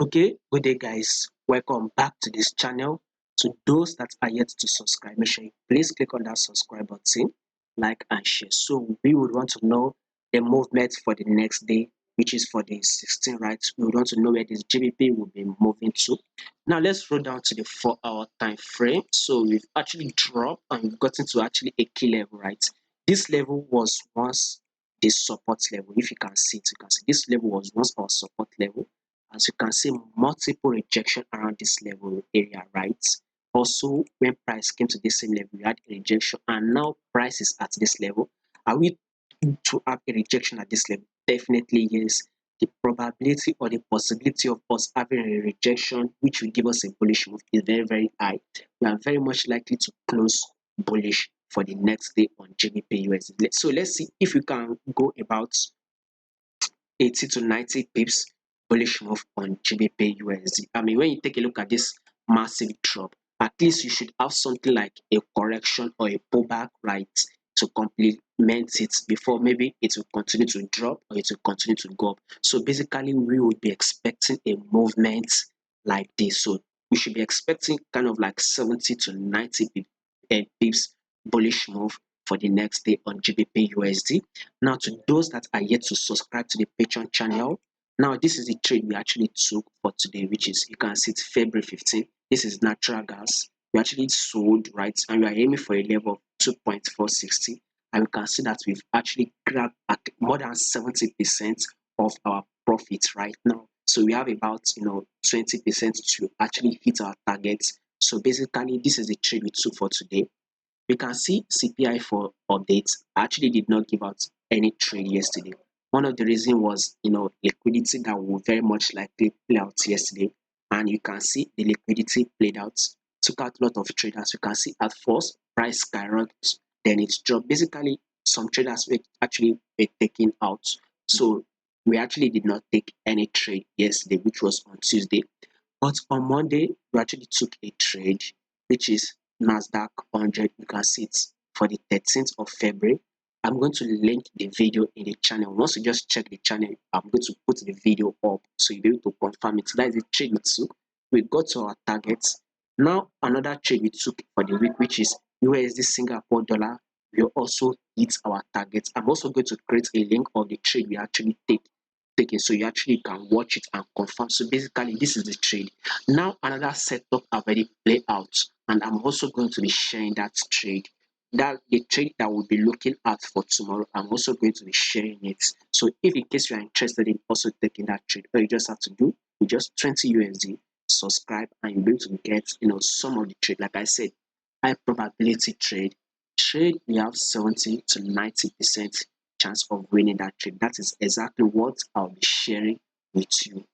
Okay, good day guys. Welcome back to this channel. To those that are yet to subscribe, make sure you please click on that subscribe button, like and share. So we would want to know the movement for the next day, which is for the 16th, right? We would want to know where this GBP will be moving to. Now let's roll down to the 4-hour time frame. So we've actually dropped and we've gotten to actually a key level, right? This level was once the support level. If you can see it, you can see this level was once our support level. As you can see, multiple rejection around this level area, right? Also, when price came to this same level, we had a rejection, and now price is at this level. Are we to have a rejection at this level? Definitely yes. The probability or the possibility of us having a rejection, which will give us a bullish move, is very, very high. We are very much likely to close bullish for the next day on GBP USD. So let's see if we can go about 80 to 90 pips bullish move on GBP USD. I mean, when you take a look at this massive drop, at least you should have something like a correction or a pullback, right, to complement it before maybe it will continue to drop or it will continue to go up. So basically, we would be expecting a movement like this. So we should be expecting kind of like 70 to 90 pips bullish move for the next day on GBP USD. Now, to those that are yet to subscribe to the Patreon channel, now this is the trade we actually took for today, which is, you can see it's February 15. This is natural gas. We actually sold, right, and we are aiming for a level of 2.460. And we can see that we've actually grabbed at more than 70% of our profits right now. So we have about 20% to actually hit our targets. So basically, this is the trade we took for today. We can see CPI for updates actually did not give out any trade yesterday. One of the reasons was, liquidity that will very much likely play out yesterday. And you can see the liquidity played out, took out a lot of traders. You can see at first, price skyrocketed, then it dropped. Basically, some traders were actually taken out. So we actually did not take any trade yesterday, which was on Tuesday. But on Monday, we actually took a trade, which is Nasdaq 100. You can see it for the 13th of February. I'm going to link the video in the channel. Once you just check the channel, I'm going to put the video up so you'll be able to confirm it. That is the trade we took. We got to our targets. Now, another trade we took for the week, which is USD Singapore dollar. We also hit our targets. I'm also going to create a link of the trade we actually taken so you actually can watch it and confirm. So basically, this is the trade. Now, another setup I've already played out, and I'm also going to be sharing that trade. That the trade that we'll be looking at for tomorrow, I'm also going to be sharing it. So if in case you are interested in also taking that trade, all you just have to do is just 20 USD, subscribe, and you'll be able to get some of the trade. Like I said, high probability trade. Trade we have 70 to 90% chance of winning that trade. That is exactly what I'll be sharing with you